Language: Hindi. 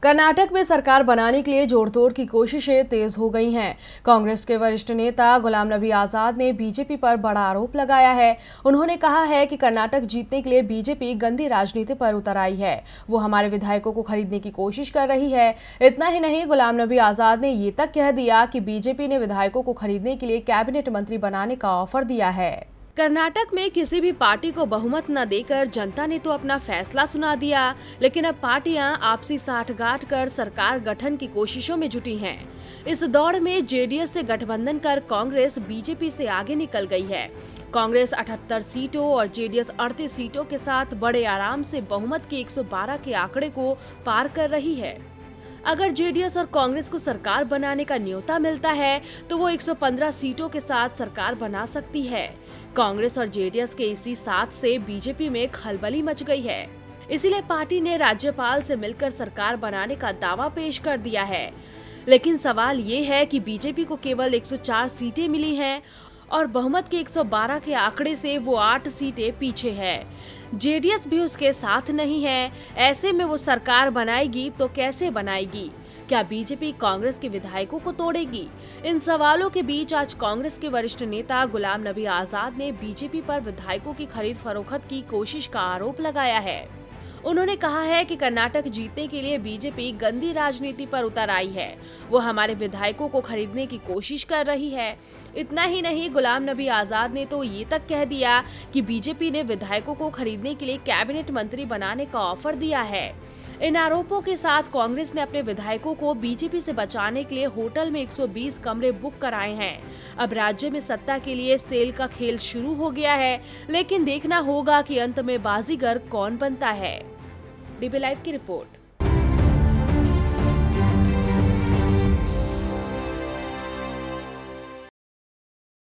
कर्नाटक में सरकार बनाने के लिए जोड़तोड़ की कोशिशें तेज हो गई हैं। कांग्रेस के वरिष्ठ नेता गुलाम नबी आजाद ने बीजेपी पर बड़ा आरोप लगाया है। उन्होंने कहा है कि कर्नाटक जीतने के लिए बीजेपी गंदी राजनीति पर उतर आई है। वो हमारे विधायकों को खरीदने की कोशिश कर रही है। इतना ही नहीं, गुलाम नबी आजाद ने ये तक कह दिया कि बीजेपी ने विधायकों को खरीदने के लिए कैबिनेट मंत्री बनाने का ऑफर दिया है। कर्नाटक में किसी भी पार्टी को बहुमत न देकर जनता ने तो अपना फैसला सुना दिया, लेकिन अब पार्टियां आपसी साठगांठ कर सरकार गठन की कोशिशों में जुटी हैं। इस दौड़ में जेडीएस से गठबंधन कर कांग्रेस बीजेपी से आगे निकल गई है। कांग्रेस 78 सीटों और जेडीएस 38 सीटों के साथ बड़े आराम से बहुमत के 112 के आंकड़े को पार कर रही है। अगर जेडीएस और कांग्रेस को सरकार बनाने का न्योता मिलता है तो वो 115 सीटों के साथ सरकार बना सकती है। कांग्रेस और जेडीएस के इसी साथ से बीजेपी में खलबली मच गई है। इसीलिए पार्टी ने राज्यपाल से मिलकर सरकार बनाने का दावा पेश कर दिया है। लेकिन सवाल ये है कि बीजेपी को केवल 104 सीटें मिली हैं और बहुमत के 112 के आंकड़े से वो 8 सीटें पीछे है। जेडीएस भी उसके साथ नहीं है। ऐसे में वो सरकार बनाएगी तो कैसे बनाएगी? क्या बीजेपी कांग्रेस के विधायकों को तोड़ेगी? इन सवालों के बीच आज कांग्रेस के वरिष्ठ नेता गुलाम नबी आजाद ने बीजेपी पर विधायकों की खरीद फरोख्त की कोशिश का आरोप लगाया है। उन्होंने कहा है कि कर्नाटक जीतने के लिए बीजेपी गंदी राजनीति पर उतर आई है। वो हमारे विधायकों को खरीदने की कोशिश कर रही है। इतना ही नहीं, गुलाम नबी आजाद ने तो ये तक कह दिया कि बीजेपी ने विधायकों को खरीदने के लिए कैबिनेट मंत्री बनाने का ऑफर दिया है। इन आरोपों के साथ कांग्रेस ने अपने विधायकों को बीजेपी से बचाने के लिए होटल में 120 कमरे बुक कराए हैं। अब राज्य में सत्ता के लिए सेल का खेल शुरू हो गया है, लेकिन देखना होगा कि अंत में बाजीगर कौन बनता है। डीबी लाइव की रिपोर्ट।